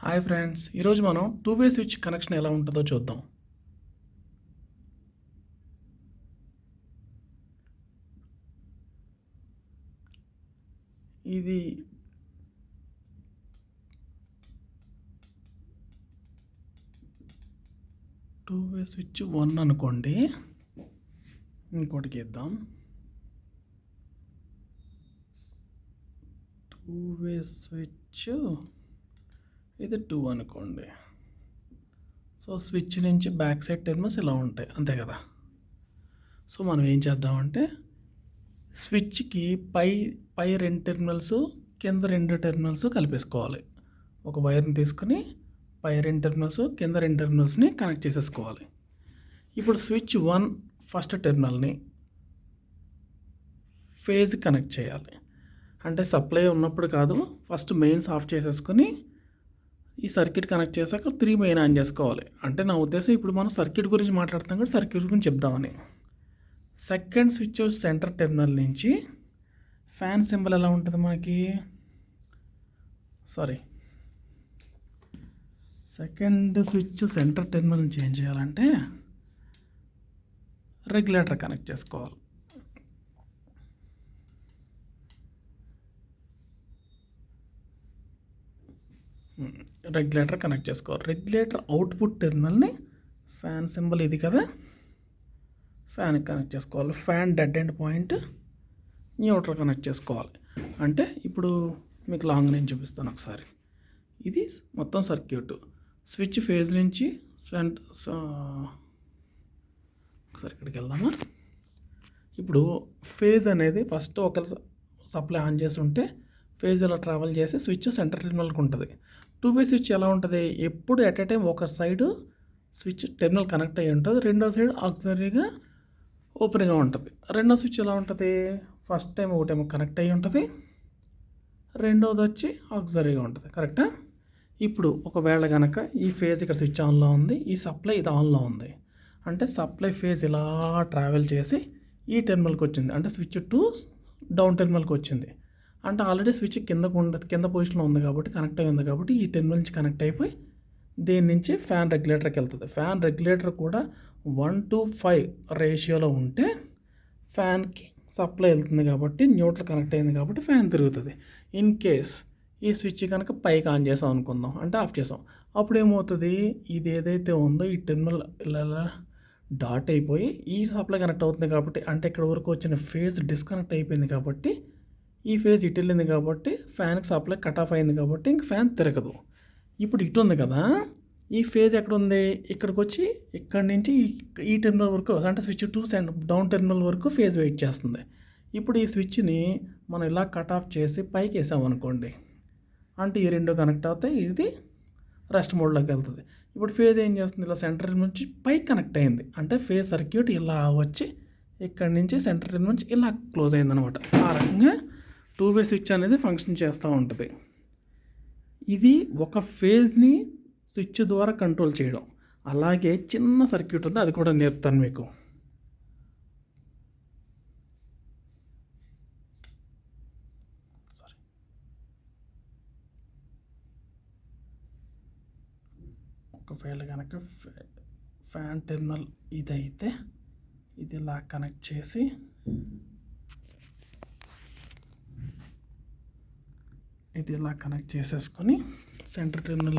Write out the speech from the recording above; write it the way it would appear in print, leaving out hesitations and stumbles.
Hi friends, ఈరోజు మనం two way switch connection ఎలా ఉంటుందో చూద్దాం. ఇది టూ వే స్విచ్ 1 అనుకోండి. ఇంకోటికి ఇద్దాం. టూ వే స్విచ్ ఇది 2 అనుకోండి. సో స్విచ్ నుంచి బ్యాక్ సైడ్ టెర్మినల్స్ ఇలా ఉంటాయి, అంతే కదా. సో మనం ఏం చేద్దామంటే స్విచ్కి పై 2 టెర్మినల్స్, కింద 2 టెర్మినల్స్ కలిపేసుకోవాలి. ఒక వైర్ని తీసుకుని పై 2 టెర్మినల్స్, కింద 2 టెర్మినల్స్ని కనెక్ట్ చేసేసుకోవాలి. ఇప్పుడు స్విచ్ 1 ఫస్ట్ టెర్మినల్ని ఫేజ్ కనెక్ట్ చేయాలి. అంటే సప్లై ఉన్నప్పుడు కాదు, ఫస్ట్ మెయిన్స్ ఆఫ్ చేసేసుకొని ఈ సర్క్యూట్ కనెక్ట్ చేశాక 3 మెయిన్ ఆన్ చేసుకోవాలి. అంటే నా ఉద్దేశం ఇప్పుడు మనం సర్క్యూట్ గురించి మాట్లాడుతాం కాబట్టి సర్క్యూట్ గురించి చెప్దామని. సెకండ్ స్విచ్ సెంటర్ టెర్మినల్ నుంచి ఫ్యాన్ సింబల్ ఎలా ఉంటుంది మనకి, సెకండ్ స్విచ్ సెంటర్ టెర్మినల్ నుంచి ఏం చేయాలంటే రెగ్యులేటర్ కనెక్ట్ చేసుకోవాలి. రెగ్యులేటర్ అవుట్పుట్ టెర్మినల్ని ఫ్యాన్ సింబల్ ఇది కదా, ఫ్యాన్కి కనెక్ట్ చేసుకోవాలి. Fan dead end point neutral connect చేసుకోవాలి. అంటే ఇప్పుడు మీకు లాంగ్ నేను చూపిస్తాను ఒకసారి. ఇది మొత్తం సర్క్యూట్. స్విచ్ ఫేజ్ నుంచి ఒకసారి ఇక్కడికి వెళ్దామా. ఇప్పుడు ఫేజ్ అనేది ఫస్ట్ ఒక సప్లై ఆన్ చేసి ఉంటే ఫేజ్ ఇలా ట్రావెల్ చేసి స్విచ్ సెంటర్ టెర్మినల్కి ఉంటుంది. టూ వే స్విచ్ ఎలా ఉంటుంది, ఎప్పుడు ఎట్ ఏ టైం ఒక సైడు స్విచ్ టెర్మినల్ కనెక్ట్ అయ్యి ఉంటుంది, రెండో సైడ్ ఆక్సిలరీగా ఓపెన్గా ఉంటుంది. రెండో స్విచ్ ఎలా ఉంటుంది, ఫస్ట్ టైం ఒకటేమో కనెక్ట్ అయ్యి ఉంటుంది, రెండోది వచ్చి ఆక్సిలరీగా ఉంటుంది. కరెక్టా. ఇప్పుడు ఒకవేళ కనుక ఈ ఫేజ్ ఇక్కడ స్విచ్ ఆన్లో ఉంది, ఈ సప్లై ఇది ఆన్లో ఉంది, అంటే సప్లై ఫేజ్ ఇలా ట్రావెల్ చేసి ఈ టెర్మినల్కి వచ్చింది, అంటే స్విచ్ 2 డౌన్ టెర్మినల్కి వచ్చింది. అంటే ఆల్రెడీ స్విచ్ కింద పొజిషన్లో ఉంది కాబట్టి, కనెక్ట్ అయి ఉంది కాబట్టి ఈ టెర్మినల్ నుంచి కనెక్ట్ అయిపోయి దీని నుంచి ఫ్యాన్ రెగ్యులేటర్కి వెళ్తుంది. ఫ్యాన్ రెగ్యులేటర్ కూడా 1:5 రేషియోలో ఉంటే ఫ్యాన్కి సప్లై వెళ్తుంది కాబట్టి, న్యూట్రల్ కనెక్ట్ అయింది కాబట్టి ఫ్యాన్ తిరుగుతుంది. ఇన్ కేస్ ఈ స్విచ్ కనుక పైకి ఆన్ చేసాం అనుకుందాం, అంటే ఆఫ్ చేసాం, అప్పుడు ఏమవుతుంది, ఇది ఏదైతే ఉందో ఈ టెర్మినల్ ఇలా డాట్ అయిపోయి ఈ సప్లై కనెక్ట్ అవుతుంది కాబట్టి, అంటే ఇక్కడ వరకు వచ్చిన ఫేజ్ డిస్కనెక్ట్ అయిపోయింది కాబట్టి, ఈ ఫేజ్ ఇటు వెళ్ళింది కాబట్టి ఫ్యాన్కి సప్లై కట్ ఆఫ్ అయింది కాబట్టి ఇంక ఫ్యాన్ తిరగదు. ఇప్పుడు ఇటు ఉంది కదా, ఈ ఫేజ్ ఎక్కడ ఉంది, ఇక్కడికి వచ్చి ఇక్కడి నుంచి ఈ టెర్మినల్ వరకు, అంటే స్విచ్ 2 డౌన్ టెర్మినల్ వరకు ఫేజ్ వెయిట్ చేస్తుంది. ఇప్పుడు ఈ స్విచ్ని మనం ఇలా కట్ ఆఫ్ చేసి పైకి వేసామనుకోండి, అంటే ఈ రెండు కనెక్ట్ అవుతాయి, ఇది రెస్ట్ మోడ్లోకి వెళ్తుంది. ఇప్పుడు ఫేజ్ ఏం చేస్తుంది, ఇలా సెంటర్ నుంచి పైకి కనెక్ట్ అయింది, అంటే ఫేజ్ సర్క్యూట్ ఇలా వచ్చి ఇక్కడి నుంచి సెంటర్ నుంచి ఇలా క్లోజ్ అయిందనమాట. ఆ రకంగా టూ వే స్విచ్ అనేది ఫంక్షన్ చేస్తూ ఉంటుంది. ఇది ఒక ఫేజ్ని స్విచ్ ద్వారా కంట్రోల్ చేయడం. అలాగే చిన్న సర్క్యూట్ ఉంది, అది కూడా నేర్పుతాను మీకు. ఒకవేళ కనుక ఫ్యాన్ టెర్మినల్ ఇదైతే ఇది ఇలా కనెక్ట్ చేసి ఇది ఇలా కనెక్ట్ చేసేసుకొని సెంటర్ టెర్మినల్